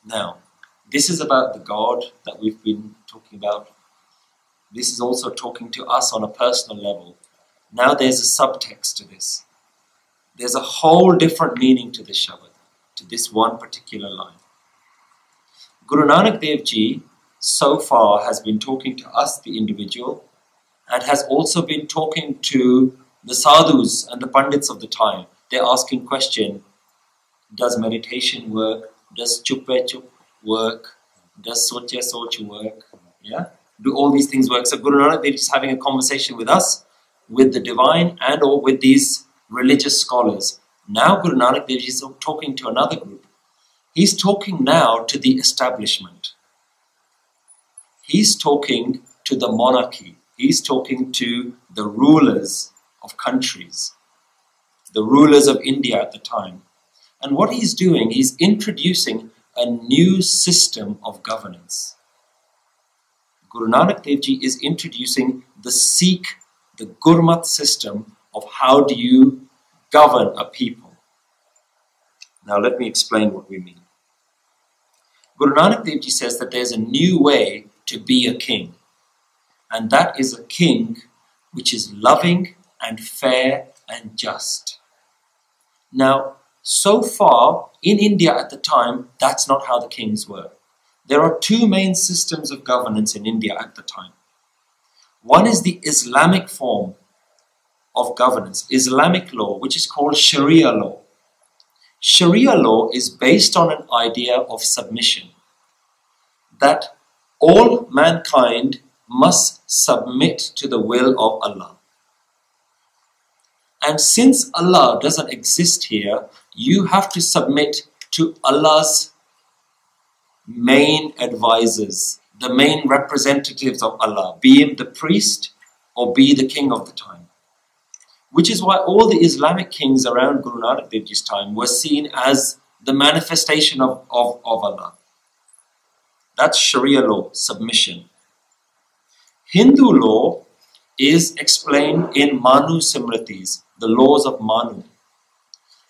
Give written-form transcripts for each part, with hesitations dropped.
Now, this is about the God that we've been talking about. This is also talking to us on a personal level. Now there's a subtext to this. There's a whole different meaning to this Shabad, to this one particular line. Guru Nanak Dev Ji so far has been talking to us, the individual, and has also been talking to the sadhus and the pandits of the time. They're asking question, does meditation work? Does chuppe chup work? Does soche soch work? Yeah? Do all these things work? So Guru Nanak Dev Ji is having a conversation with us, with the divine and or with these religious scholars. Now Guru Nanak Dev Ji is talking to another group. He's talking now to the establishment. He's talking to the monarchy. He's talking to the rulers of countries, the rulers of India at the time. And what he's doing, he's introducing a new system of governance. Guru Nanak Dev Ji is introducing the Sikh, the Gurmat system of how do you govern a people. Now let me explain what we mean. Guru Nanak Dev Ji says that there's a new way to be a king. And that is a king which is loving and fair and just. Now, so far in India at the time, that's not how the kings were. There are two main systems of governance in India at the time. One is the Islamic form of governance, Islamic law, which is called Sharia law. Sharia law is based on an idea of submission, that all mankind must submit to the will of Allah. And since Allah doesn't exist here, you have to submit to Allah's main advisors, the main representatives of Allah, be him the priest or be the king of the time. Which is why all the Islamic kings around Guru Nanak Dev Ji's time were seen as the manifestation of Allah. That's Sharia law, submission. Hindu law is explained in Manu Simritis, the laws of Manu.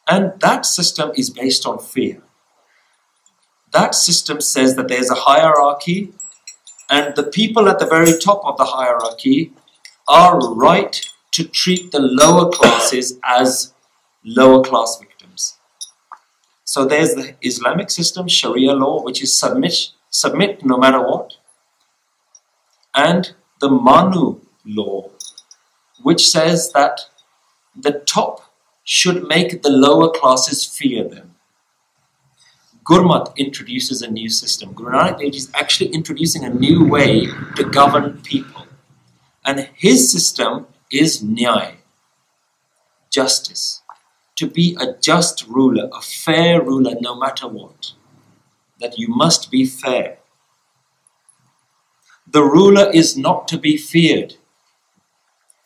And that system is based on fear. That system says that there's a hierarchy and the people at the very top of the hierarchy are right to treat the lower classes as lower class victims. So there's the Islamic system, Sharia law, which is submit no matter what. And the Manu law, which says that the top should make the lower classes fear them. Gurmat introduces a new system. Guru Nanak Dev Ji is actually introducing a new way to govern people. And his system is Nyay, justice. To be a just ruler, a fair ruler no matter what. That you must be fair. The ruler is not to be feared.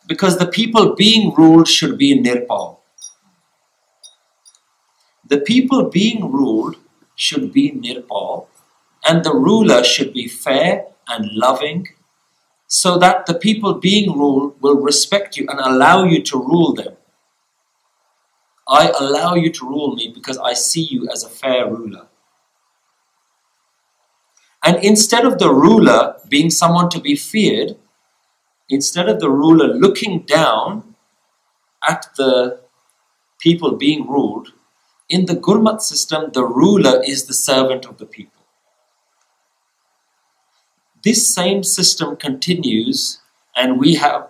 Because the people being ruled should be nirpal. The people being ruled should be nirpal, and the ruler should be fair and loving, so that the people being ruled will respect you and allow you to rule them. I allow you to rule me because I see you as a fair ruler. And instead of the ruler being someone to be feared, instead of the ruler looking down at the people being ruled, in the Gurmat system, the ruler is the servant of the people. This same system continues, and we have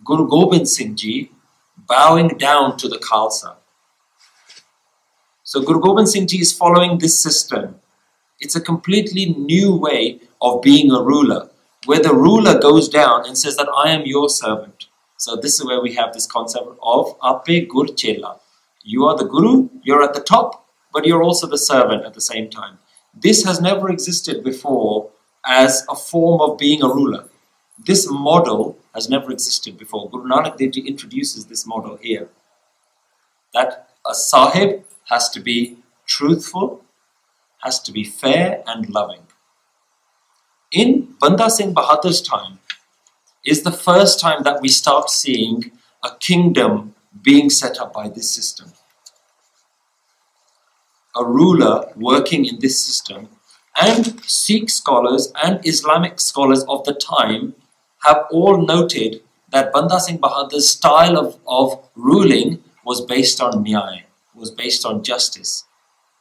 Guru Gobind Singh Ji bowing down to the Khalsa. So Guru Gobind Singh Ji is following this system. It's a completely new way of being a ruler, where the ruler goes down and says that I am your servant. So this is where we have this concept of Ape Gur Chela. You are the Guru, you're at the top, but you're also the servant at the same time. This has never existed before as a form of being a ruler. This model has never existed before. Guru Nanak Dev Ji introduces this model here. That a Sahib has to be truthful, has to be fair and loving. In Banda Singh Bahadur's time is the first time that we start seeing a kingdom being set up by this system. A ruler working in this system and Sikh scholars and Islamic scholars of the time have all noted that Banda Singh Bahadur's style of ruling was based on nyay, was based on justice.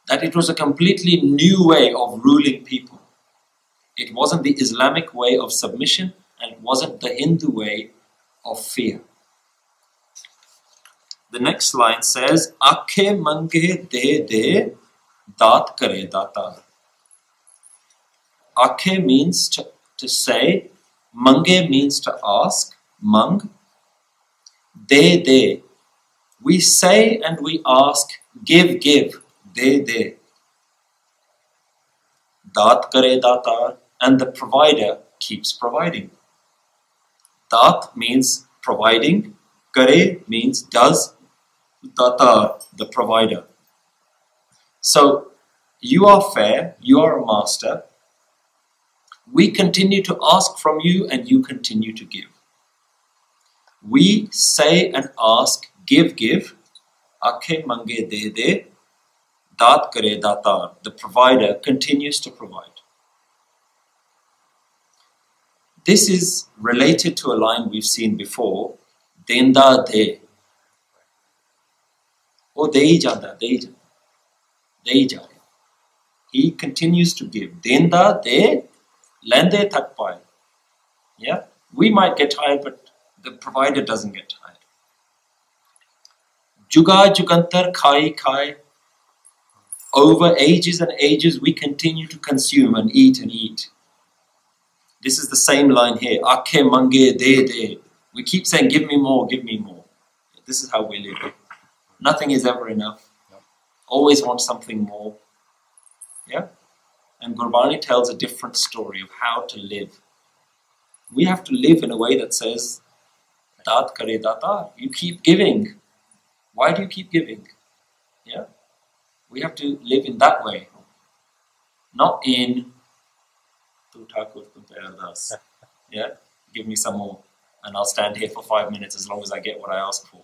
That it was a completely new way of ruling people. It wasn't the Islamic way of submission, and it wasn't the Hindu way of fear. The next line says, Akhe mange de de, daat kare Dataar. Akhe means to say, mange means to ask, mang. De de. We say and we ask, give, give, de de. Daat kare Dataar, and the provider keeps providing. Daat means providing, kare means does, Dataar, the provider. So, you are fair, you are a master. We continue to ask from you and you continue to give. We say and ask, give, give. Akhe mange de de, daat kare Dataar. The provider continues to provide. This is related to a line we've seen before, Denda de. Oh, dei janda, dei janda, dei jaya. He continues to give. Denda de, lende tak pai. Yeah? We might get tired, but the provider doesn't get tired. Juga jugantar khai khai. Over ages and ages, we continue to consume and eat and eat. This is the same line here. Akhe mange de de. We keep saying, give me more, give me more. This is how we live. Nothing is ever enough. Always want something more. Yeah? And Gurbani tells a different story of how to live. We have to live in a way that says, Daat kare Dataar. You keep giving. Why do you keep giving? Yeah? We have to live in that way. Not in yeah, give me some more and I'll stand here for 5 minutes as long as I get what I ask for.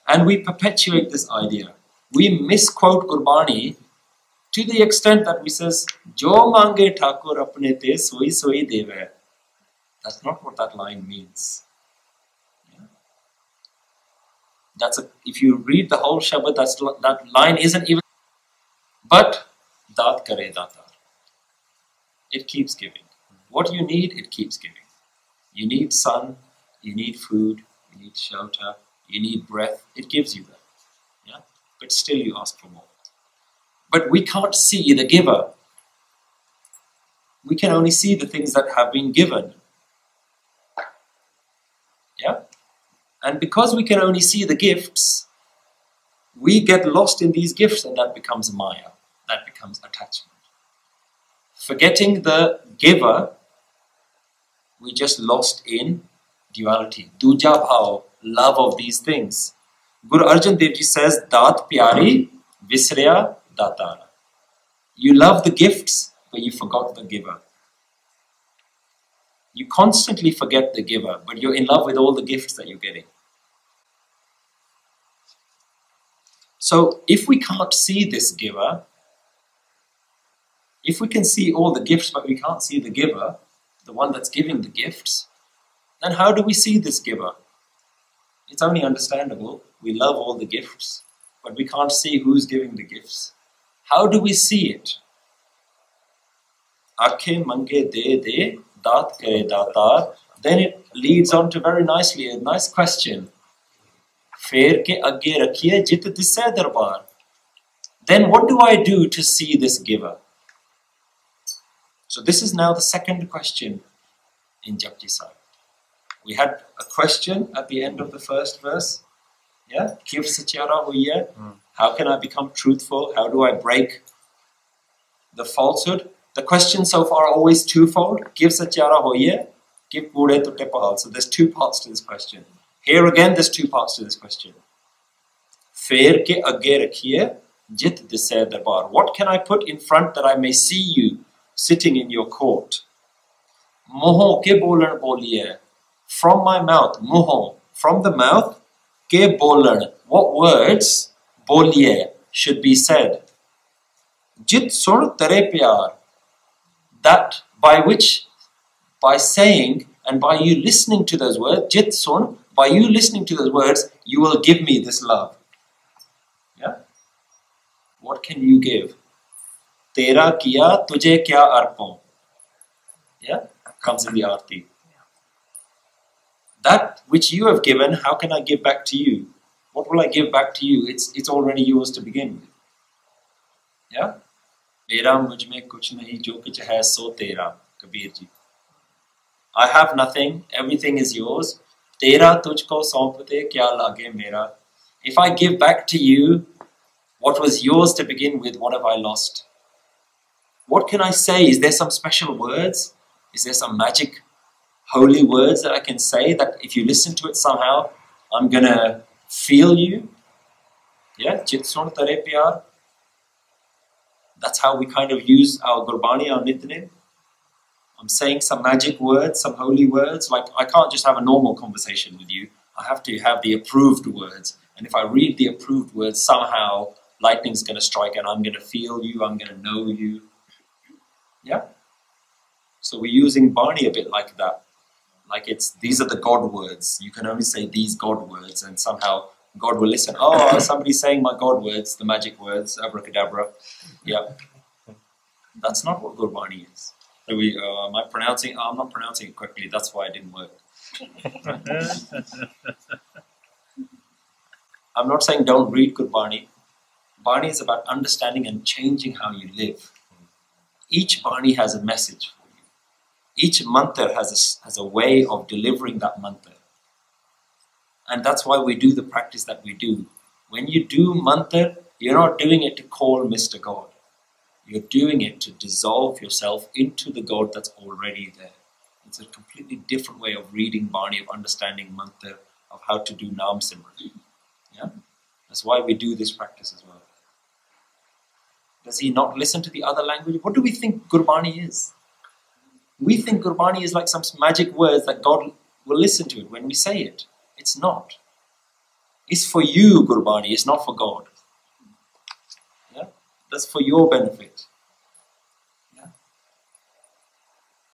And we perpetuate this idea. We misquote Gurbani to the extent that we says, Jo mange Thakur apne te soi soi deve. That's not what that line means. Yeah? If you read the whole Shabad, that line isn't even. But Daat kare Dataar. It keeps giving. What you need, it keeps giving. You need sun, you need food, you need shelter, you need breath. It gives you that. Yeah? But still you ask for more. But we can't see the giver. We can only see the things that have been given. Yeah? And because we can only see the gifts, we get lost in these gifts and that becomes maya. That becomes attachment. Forgetting the giver, we just lost in duality. Duja bhav, love of these things. Guru Arjan Dev Ji says, Daat pyari, visrya Dataar. You love the gifts, but you forgot the giver. You constantly forget the giver, but you're in love with all the gifts that you're getting. So, if we can't see this giver, if we can see all the gifts but we can't see the giver, the one that's giving the gifts, then how do we see this giver? It's only understandable. We love all the gifts, but we can't see who's giving the gifts. How do we see it? Akhe mange de de, daat kare Dataar. Then it leads on to very nicely, a nice question. Fer ke agge rakhiye jit disse darbar. Then what do I do to see this giver? So this is now the second question in Japji Sahib. We had a question at the end of the first verse. Yeah? Kiv satyara hoiye. How can I become truthful? How do I break the falsehood? The question so far are always twofold. Kiv satyara hoiye. Kiv pure tutte pahal. So there's two parts to this question. Here again, there's two parts to this question. Fer ke agge rakhiye jit disse darbar. What can I put in front that I may see you sitting in your court? Moho ke bolan boliye. From my mouth, moho. From the mouth, ke bolan. What words, boliye, should be said? Jit sur tere pyar. that by saying and by you listening to those words, jit sun, by you listening to those words, you will give me this love. Yeah? What can you give? Tera kiya, tujhe kya arpon? Yeah? Comes in the Aarti. That which you have given, how can I give back to you? What will I give back to you? It's already yours to begin with. Yeah? Mera mujh mein kuch nahi, jo kuch hai so tera, Kabir ji. I have nothing, everything is yours. Tera tujhko saumpte kya lage mera. If I give back to you what was yours to begin with, what have I lost? What can I say? Is there some special words? Is there some magic holy words that I can say that if you listen to it somehow, I'm going to feel you? Yeah, chit sun tare pyar. That's how we kind of use our Gurbani, our Nityanim. I'm saying some magic words, some holy words. Like, I can't just have a normal conversation with you. I have to have the approved words. And if I read the approved words, somehow lightning's going to strike and I'm going to feel you, I'm going to know you. Yeah? So we're using Bani a bit like that. Like these are the God words. You can only say these God words and somehow God will listen. Oh, somebody's saying my God words, the magic words, abracadabra. Yeah. That's not what Gurbani is. So am I pronouncing? I'm not pronouncing it correctly. That's why it didn't work. I'm not saying don't read Gurbani. Bani is about understanding and changing how you live. Each Bani has a message for you. Each mantra has a way of delivering that mantra. And that's why we do the practice that we do. When you do mantra, you're not doing it to call Mr. God. You're doing it to dissolve yourself into the God that's already there. It's a completely different way of reading Bani, of understanding mantra, of how to do Naam Simran. Yeah? That's why we do this practice as well. Does he not listen to the other language? What do we think Gurbani is? We think Gurbani is like some magic words that God will listen to it when we say it. It's not. It's for you, Gurbani. It's not for God. Yeah? That's for your benefit.